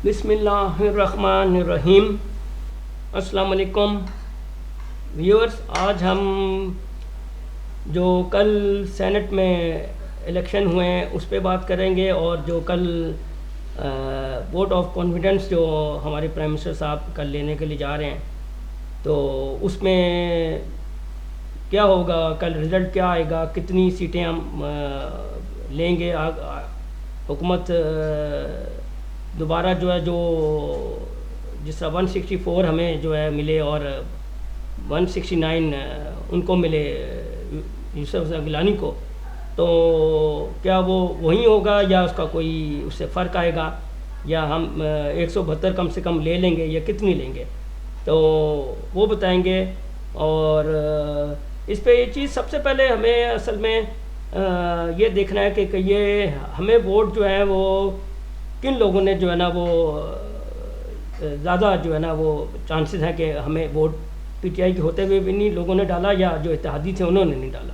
بسم اللہ الرحمن الرحیم۔ السلام علیکم ویورز، آج ہم جو کل سینٹ میں الیکشن ہوئے ہیں اس پہ بات کریں گے، اور جو کل ووٹ آف کانفیڈنس جو ہمارے پرائم منسٹر صاحب کل لینے کے لیے جا رہے ہیں، تو اس میں کیا ہوگا، کل رزلٹ کیا آئے گا، کتنی سیٹیں ہم لیں گے، حکومت دوبارہ جو ہے جس طرح 164 ہمیں جو ہے ملے اور 169 ان کو ملے، یوسف رضا گیلانی کو، تو کیا وہ وہی ہوگا یا اس کا کوئی اس سے فرق آئے گا، یا ہم 172 کم سے کم لے لیں گے یا کتنی لیں گے، تو وہ بتائیں گے۔ اور اس پہ یہ چیز سب سے پہلے ہمیں اصل میں یہ دیکھنا ہے کہ یہ ہمیں ووٹ جو ہے وہ کن لوگوں نے جو ہے نا وہ زیادہ جو ہے نا وہ چانسز ہیں کہ ہمیں ووٹ پی ٹی آئی کے ہوتے ہوئے بھی نہیں لوگوں نے ڈالا، یا جو اتحادی تھے انہوں نے نہیں ڈالا۔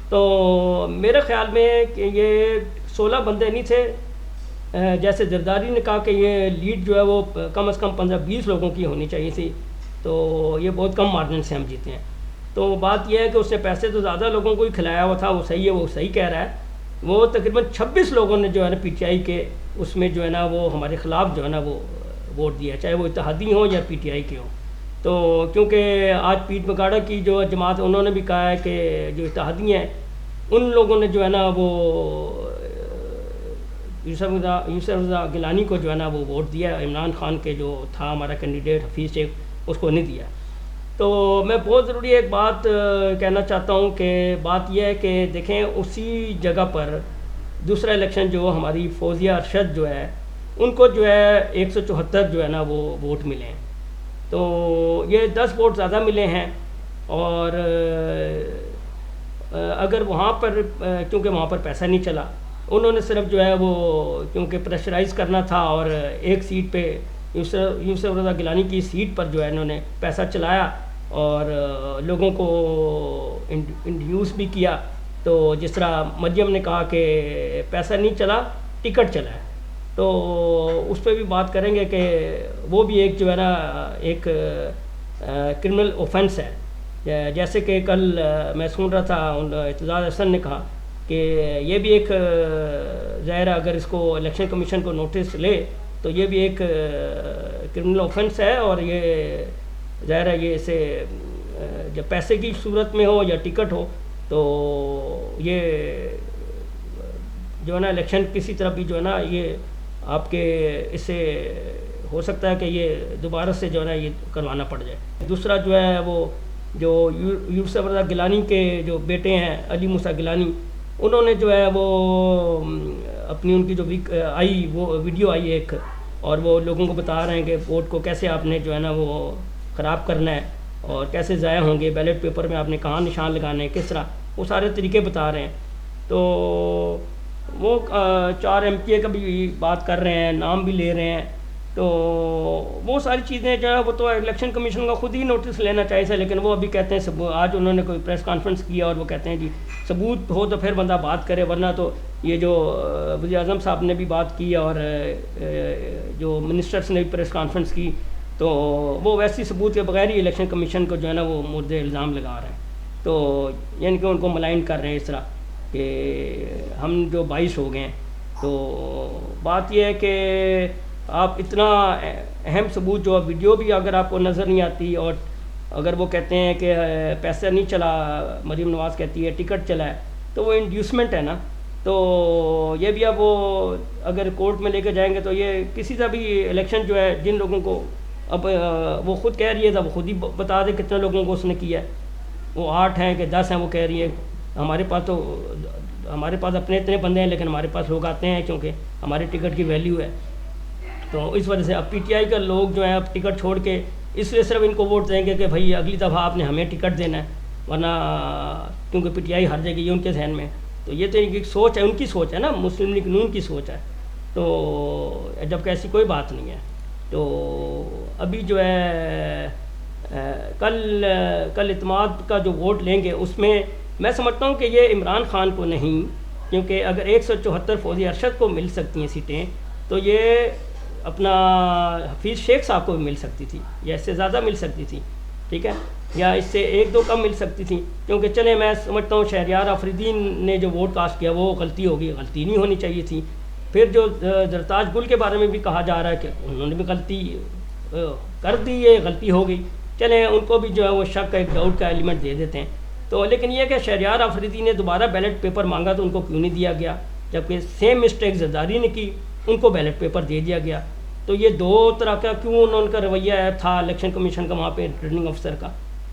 تو میرے خیال میں کہ یہ 16 بندے نہیں تھے، جیسے زرداری نے کہا کہ یہ لیڈ جو ہے وہ کم از کم 15-20 لوگوں کی ہونی چاہیے تھی، تو یہ بہت کم مارجن سے ہم جیتے ہیں۔ تو بات یہ ہے کہ اس نے پیسے تو زیادہ لوگوں کو ہی کھلایا ہوا تھا، وہ صحیح ہے، وہ صحیح کہہ رہا ہے۔ وہ تقریباً 26 لوگوں نے جو ہے نا پی ٹی آئی کے اس میں جو ہے نا وہ ہمارے خلاف جو ہے نا وہ ووٹ دیا، چاہے وہ اتحادی ہوں یا پی ٹی آئی کے ہوں۔ تو کیونکہ آج پیٹ بگاڑا کی جو جماعت، انہوں نے بھی کہا ہے کہ جو اتحادی ہیں ان لوگوں نے جو ہے نا وہ یوسف رضا گیلانی کو جو ہے نا وہ ووٹ دیا، عمران خان کے جو تھا ہمارا کینڈیڈیٹ حفیظ شیخ، اس کو نہیں دیا۔ تو میں بہت ضروری ایک بات کہنا چاہتا ہوں کہ بات یہ ہے کہ دیکھیں اسی جگہ پر دوسرا الیکشن جو ہماری فوزیہ ارشد جو ہے ان کو جو ہے 174 جو ہے نا وہ ووٹ ملے ہیں، تو یہ 10 ووٹ زیادہ ملے ہیں۔ اور اگر وہاں پر کیونکہ وہاں پر پیسہ نہیں چلا، انہوں نے صرف جو ہے وہ کیونکہ پریشرائز کرنا تھا، اور ایک سیٹ پہ یوسف رضا گیلانی کی سیٹ پر جو ہے انہوں نے پیسہ چلایا اور لوگوں کو انڈیوس بھی کیا۔ تو جس طرح مریم نے کہا کہ پیسہ نہیں چلا، ٹکٹ چلا ہے، تو اس پہ بھی بات کریں گے کہ وہ بھی ایک جو ہے نا ایک کرمنل اوفنس ہے۔ جیسے کہ کل میں سن رہا تھا اعتزاز حسن نے کہا کہ یہ بھی ایک ظاہر اگر اس کو الیکشن کمیشن کو نوٹس لے تو یہ بھی ایک کرمنل اوفنس ہے، اور یہ ظاہر ہے یہ اسے جب پیسے کی صورت میں ہو یا ٹکٹ ہو تو یہ جو ہے نا الیکشن کسی طرح بھی جو ہے نا یہ آپ کے اس سے ہو سکتا ہے کہ یہ دوبارہ سے جو ہے نا یہ کروانا پڑ جائے۔ دوسرا جو ہے وہ جو یوسف رضا گیلانی کے جو بیٹے ہیں علی موسیٰ گیلانی، انہوں نے جو ہے وہ اپنی ان کی جو آئی وہ ویڈیو آئی ایک، اور وہ لوگوں کو بتا رہے ہیں کہ ووٹ کو کیسے آپ نے جو ہے نا وہ خراب کرنا ہے اور کیسے ضائع ہوں گے، بیلٹ پیپر میں آپ نے کہاں نشان لگانے ہیں، کس طرح، وہ سارے طریقے بتا رہے ہیں۔ تو وہ 4 ایم پی اے کا بھی بات کر رہے ہیں، نام بھی لے رہے ہیں، تو وہ ساری چیزیں جو ہے وہ تو الیکشن کمیشن کا خود ہی نوٹس لینا چاہیے تھا، لیکن وہ ابھی کہتے ہیں آج انہوں نے کوئی پریس کانفرنس کیا اور وہ کہتے ہیں جی ثبوت ہو تو پھر بندہ بات کرے، ورنہ تو یہ جو وزیر اعظم صاحب نے بھی بات کی اور جو منسٹرس نے بھی پریس کانفرنس کی، تو وہ ویسی ثبوت کے بغیر ہی الیکشن کمیشن کو جو ہے نا وہ مورد الزام لگا رہے ہیں، تو یعنی کہ ان کو ملائن کر رہے ہیں اس طرح کہ ہم جو 22 ہو گئے ہیں۔ تو بات یہ ہے کہ آپ اتنا اہم ثبوت جو ویڈیو بھی اگر آپ کو نظر نہیں آتی، اور اگر وہ کہتے ہیں کہ پیسہ نہیں چلا، مریم نواز کہتی ہے ٹکٹ چلا ہے، تو وہ انڈیوسمنٹ ہے نا، تو یہ بھی اب وہ اگر کورٹ میں لے کے جائیں گے تو یہ کسی کا بھی الیکشن جو ہے جن لوگوں کو اب وہ خود کہہ رہی ہے، وہ خود ہی بتا دے کتنے لوگوں کو اس نے کیا ہے، وہ 8 ہیں کہ 10 ہیں، وہ کہہ رہی ہے ہمارے پاس اپنے اتنے بندے ہیں، لیکن ہمارے پاس لوگ آتے ہیں کیونکہ ہمارے ٹکٹ کی ویلیو ہے۔ تو اس وجہ سے اب پی ٹی آئی کا لوگ جو ہیں اب ٹکٹ چھوڑ کے اس لیے صرف ان کو ووٹ دیں گے کہ بھائی اگلی دفعہ آپ نے ہمیں ٹکٹ دینا ہے، ورنہ کیونکہ پی ٹی آئی ہار جائے گی، یہ ان کے ذہن میں، تو یہ تو ان کی سوچ ہے، ان کی سوچ ہے نا، مسلم لیگ نون کی سوچ ہے، تو جبکہ ایسی کوئی بات نہیں ہے۔ تو ابھی جو ہے کل اعتماد کا جو ووٹ لیں گے اس میں میں سمجھتا ہوں کہ یہ عمران خان کو نہیں، کیونکہ اگر 174 فوزی ارشد کو مل سکتی ہیں سیٹیں تو یہ اپنا حفیظ شیخ صاحب کو بھی مل سکتی تھی یا اس سے زیادہ مل سکتی تھی، ٹھیک ہے، یا اس سے 1-2 کم مل سکتی تھی، کیونکہ چلے میں سمجھتا ہوں شہریار آفریدین نے جو ووٹ کاسٹ کیا وہ غلطی ہوگی، غلطی نہیں ہونی چاہیے تھی۔ پھر جو زرتاج گل کے بارے میں بھی کہا جا رہا ہے کہ انہوں نے بھی غلطی کر دی، یہ غلطی ہو گئی، چلیں ان کو بھی جو ہے وہ شک کا ایک ڈاؤٹ کا ایلیمنٹ دے دیتے ہیں۔ تو لیکن یہ کہ شہریار آفریدی نے دوبارہ بیلٹ پیپر مانگا تو ان کو کیوں نہیں دیا گیا، جبکہ سیم مسٹیک زرداری نے کی، ان کو بیلٹ پیپر دے دیا گیا۔ تو یہ دو طرح کا کیوں ان کا رویہ تھا الیکشن کمیشن کا وہاں پہ ریٹرننگ افسر کا،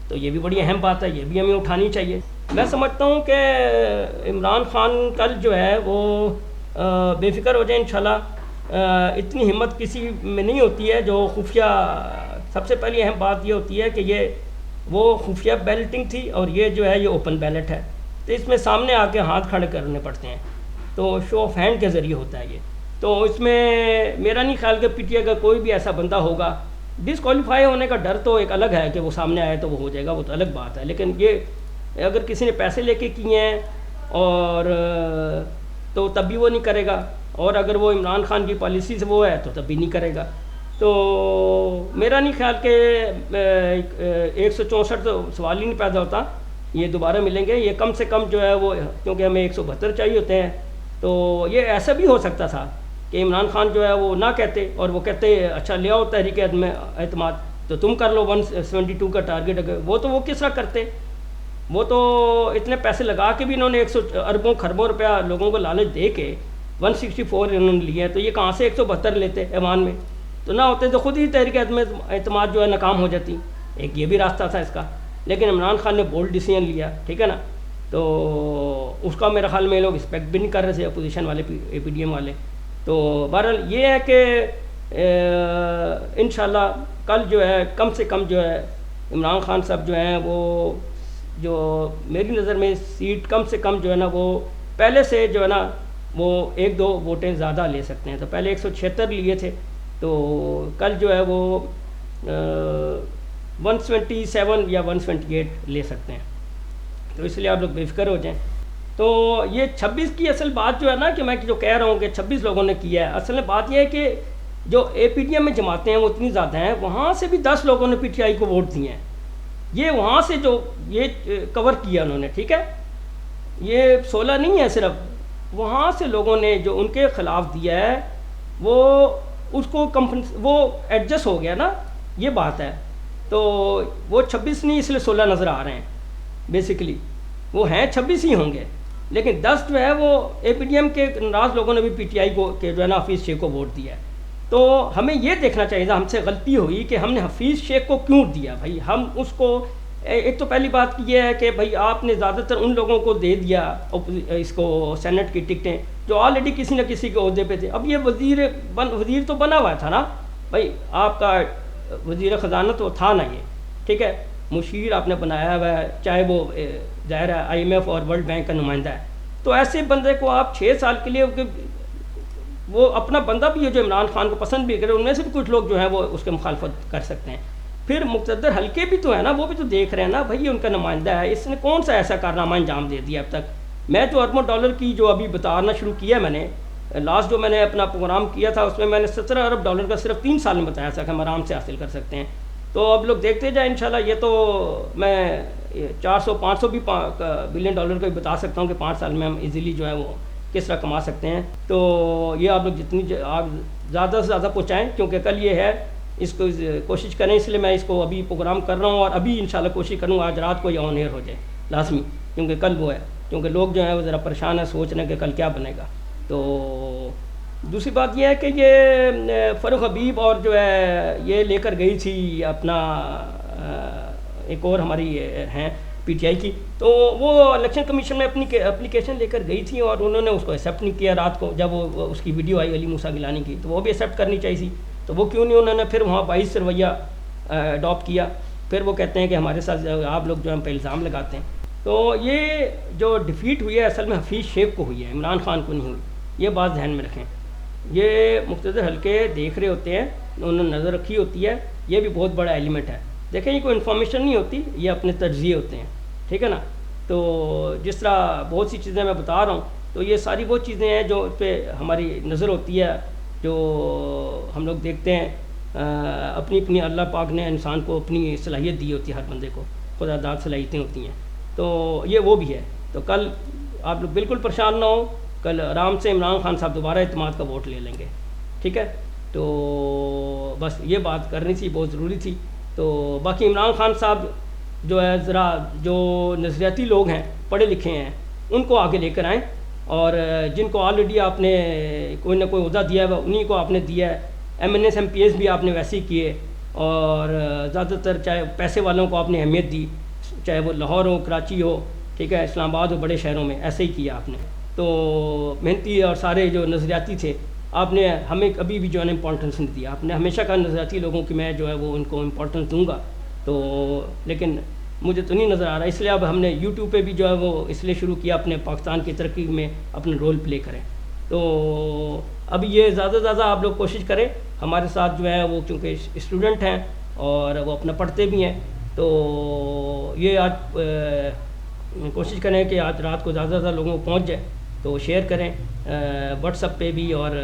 تو یہ بھی بڑی اہم بات ہے، یہ بھی ہمیں اٹھانی چاہیے۔ میں سمجھتا ہوں کہ عمران خان کل جو ہے وہ بے فکر ہو جائیں انشاءاللہ۔ اتنی ہمت کسی میں نہیں ہوتی ہے جو خفیہ، سب سے پہلی اہم بات یہ ہوتی ہے کہ یہ وہ خفیہ بیلٹنگ تھی اور یہ جو ہے یہ اوپن بیلٹ ہے، تو اس میں سامنے آ کے ہاتھ کھڑے کرنے پڑتے ہیں، تو شو آف ہینڈ کے ذریعے ہوتا ہے یہ۔ تو اس میں میرا نہیں خیال کہ پی ٹی آئی کا کوئی بھی ایسا بندہ ہوگا، ڈسکوالیفائی ہونے کا ڈر تو ایک الگ ہے کہ وہ سامنے آئے تو وہ ہو جائے گا، وہ تو الگ بات ہے، لیکن یہ اگر کسی نے پیسے لے کے کیے ہیں اور تو تب بھی وہ نہیں کرے گا، اور اگر وہ عمران خان کی پالیسی سے وہ ہے تو تب بھی نہیں کرے گا۔ تو میرا نہیں خیال کہ 164 تو سوال ہی نہیں پیدا ہوتا، یہ دوبارہ ملیں گے، یہ کم سے کم جو ہے وہ، کیونکہ ہمیں 172 چاہیے ہوتے ہیں، تو یہ ایسا بھی ہو سکتا تھا کہ عمران خان جو ہے وہ نہ کہتے اور وہ کہتے اچھا لے آؤ تحریک اعتماد تو تم کر لو 172 کا ٹارگٹ، اگر وہ کس طرح کرتے، وہ تو اتنے پیسے لگا کے بھی انہوں نے 100 اربوں خربوں روپیہ لوگوں کو لالچ دے کے 164 انہوں نے لیے، تو یہ کہاں سے 172 لیتے ایوان میں، تو نہ ہوتے تو خود ہی تحریک اعتماد جو ہے ناکام ہو جاتی، ایک یہ بھی راستہ تھا اس کا، لیکن عمران خان نے بولڈ ڈیسیژن لیا، ٹھیک ہے نا، تو اس کا میرے خیال میں لوگ ایکسپیکٹ بھی نہیں کر رہے تھے اپوزیشن والے، اے پی ڈی ایم والے۔ تو بہرحال یہ ہے کہ انشاءاللہ کل جو ہے کم سے کم جو ہے عمران خان صاحب جو ہیں وہ جو میری نظر میں سیٹ کم سے کم جو ہے نا وہ پہلے سے جو ہے نا وہ 1-2 ووٹیں زیادہ لے سکتے ہیں، تو پہلے 176 لیے تھے، تو کل جو ہے وہ 127 یا 128 لے سکتے ہیں، تو اس لیے آپ لوگ بے فکر ہو جائیں۔ تو یہ 26 کی اصل بات جو ہے نا کہ میں جو کہہ رہا ہوں کہ 26 لوگوں نے کیا ہے، اصل میں بات یہ ہے کہ جو اے پی ڈی ایم میں جماعتیں ہیں وہ اتنی زیادہ ہیں، وہاں سے بھی 10 لوگوں نے پی ٹی آئی کو ووٹ دیے ہیں، یہ وہاں سے جو یہ کور کیا انہوں نے، ٹھیک ہے، یہ 16 نہیں ہے صرف، وہاں سے لوگوں نے جو ان کے خلاف دیا ہے وہ اس کو وہ ایڈجسٹ ہو گیا نا، یہ بات ہے، تو وہ 26 نہیں اس لیے 16 نظر آ رہے ہیں، بیسیکلی وہ ہیں 26 ہی ہوں گے، لیکن 10 جو ہے وہ اے پی ڈی ایم کے ناراض لوگوں نے بھی پی ٹی آئی کو کہ جو ہے نا حفیظ شیخ کو ووٹ دیا ہے۔ تو ہمیں یہ دیکھنا چاہیے تھا، ہم سے غلطی ہوئی کہ ہم نے حفیظ شیخ کو کیوں دیا بھائی، ہم اس کو ایک تو پہلی بات یہ ہے کہ بھائی آپ نے زیادہ تر ان لوگوں کو دے دیا اس کو سینٹ کی ٹکٹیں جو آلریڈی کسی نہ کسی کے عہدے پہ تھے، اب یہ وزیر تو بنا ہوا تھا نا بھائی، آپ کا وزیر خزانہ تو تھا نا یہ، ٹھیک ہے، مشیر آپ نے بنایا ہوا ہے، چاہے وہ ظاہر ہے آئی ایم ایف اور ورلڈ بینک کا نمائندہ ہے، تو ایسے بندے کو آپ 6 سال کے لیے، وہ اپنا بندہ بھی ہے جو عمران خان کو پسند بھی کرے، ان میں سے بھی کچھ لوگ جو ہیں وہ اس کے مخالفت کر سکتے ہیں، پھر مقتدر حلقے بھی تو ہے نا، وہ بھی تو دیکھ رہے ہیں نا بھائی، ان کا نمائندہ ہے، اس نے کون سا ایسا کارنامہ انجام دے دیا اب تک۔ میں جو اربوں ڈالر کی جو ابھی بتانا شروع کیا میں نے، لاسٹ جو میں نے اپنا پروگرام کیا تھا اس میں نے 17 ارب ڈالر کا صرف 3 سال میں بتایا تھا کہ ہم آرام سے حاصل کر سکتے ہیں، تو اب لوگ دیکھتے جائیں انشاءاللہ، یہ تو میں 400-500 بھی بلین ڈالر کا بھی بتا سکتا ہوں کہ 5 سال میں ہم ایزیلی جو ہے وہ کس طرح کما سکتے ہیں۔ تو یہ آپ لوگ جتنی آپ زیادہ سے زیادہ پہنچائیں، کیونکہ کل یہ ہے، اس کو کوشش کریں، اس لیے میں اس کو ابھی پروگرام کر رہا ہوں اور ابھی انشاءاللہ کوشش کروں آج رات کو یہ آن ایئر ہو جائے لازمی، کیونکہ کل وہ ہے، کیونکہ لوگ جو ہیں وہ ذرا پریشان ہیں، سوچ رہے ہیں کہ کل کیا بنے گا۔ تو دوسری بات یہ ہے کہ یہ فاروق حبیب اور جو ہے یہ لے کر گئی تھی اپنا ایک اور ہماری ہیں پی ٹی آئی کی، تو وہ الیکشن کمیشن میں اپنی اپلیکیشن لے کر گئی تھی اور انہوں نے اس کو ایکسیپٹ نہیں کیا رات کو، جب وہ اس کی ویڈیو آئی علی موسیٰ گیلانی کی، تو وہ بھی ایکسیپٹ کرنی چاہیے تھی، تو وہ کیوں نہیں انہوں نے پھر وہاں 22 رویہ اڈاپٹ کیا، پھر وہ کہتے ہیں کہ ہمارے ساتھ آپ لوگ جو ہم پہ الزام لگاتے ہیں۔ تو یہ جو ڈیفیٹ ہوئی ہے اصل میں حفیظ شیخ کو ہوئی ہے، عمران خان کو نہیں ہوئی، یہ بات ذہن میں رکھیں، یہ مقتدر حلقے دیکھ رہے ہوتے ہیں، انہوں نے نظر رکھی ہوتی ہے، یہ بھی بہت بڑا ایلیمنٹ ہے، دیکھیں یہ کوئی انفارمیشن نہیں ہوتی، یہ اپنے تجزیے ہوتے ہیں، ٹھیک ہے نا، تو جس طرح بہت سی چیزیں میں بتا رہا ہوں، تو یہ ساری وہ چیزیں ہیں جو پہ ہماری نظر ہوتی ہے، جو ہم لوگ دیکھتے ہیں اپنی اپنی اللہ پاک نے انسان کو اپنی صلاحیت دی ہوتی ہے، ہر بندے کو خدا داد صلاحیتیں ہوتی ہیں، تو یہ وہ بھی ہے. تو کل آپ لوگ بالکل پریشان نہ ہوں، کل آرام سے عمران خان صاحب دوبارہ اعتماد کا ووٹ لے لیں گے، ٹھیک ہے. تو بس یہ بات کرنی تھی، بہت ضروری تھی. تو باقی عمران خان صاحب جو ہے ذرا جو نظریاتی لوگ ہیں، پڑھے لکھے ہیں، ان کو آگے لے کر آئیں، اور جن کو آلریڈی آپ نے کوئی نہ کوئی عہدہ دیا ہے انہیں کو آپ نے دیا ہے. MNS MPS بھی آپ نے ویسے ہی کیے، اور زیادہ تر چاہے پیسے والوں کو آپ نے اہمیت دی، چاہے وہ لاہور ہو، کراچی ہو، ٹھیک ہے، اسلام آباد ہو، بڑے شہروں میں ایسے ہی کیا آپ نے. تو محنتی اور سارے جو نظریاتی تھے، آپ نے ہمیں کبھی بھی جو ہے نا امپورٹنس نہیں دیا. آپ نے ہمیشہ کہا نظریاتی لوگوں کی میں جو ہے وہ ان کو امپورٹنس دوں گا، تو لیکن مجھے تو نہیں نظر آ رہا. اس لیے اب ہم نے یوٹیوب پہ بھی جو ہے وہ اس لیے شروع کیا اپنے پاکستان کی ترقی میں اپنا رول پلے کریں. تو اب یہ زیادہ سے زیادہ آپ لوگ کوشش کریں ہمارے ساتھ جو ہے وہ، کیونکہ اسٹوڈنٹ ہیں اور وہ اپنا پڑھتے بھی ہیں، تو یہ آج کوشش کریں کہ آج رات کو زیادہ سے زیادہ لوگوں کو پہنچ جائے. تو شیئر کریں واٹس ایپ پہ بھی اور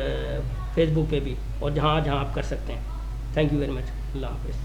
فیس بک پہ بھی، اور جہاں جہاں آپ کر سکتے ہیں. Thank you very much. اللہ حافظ.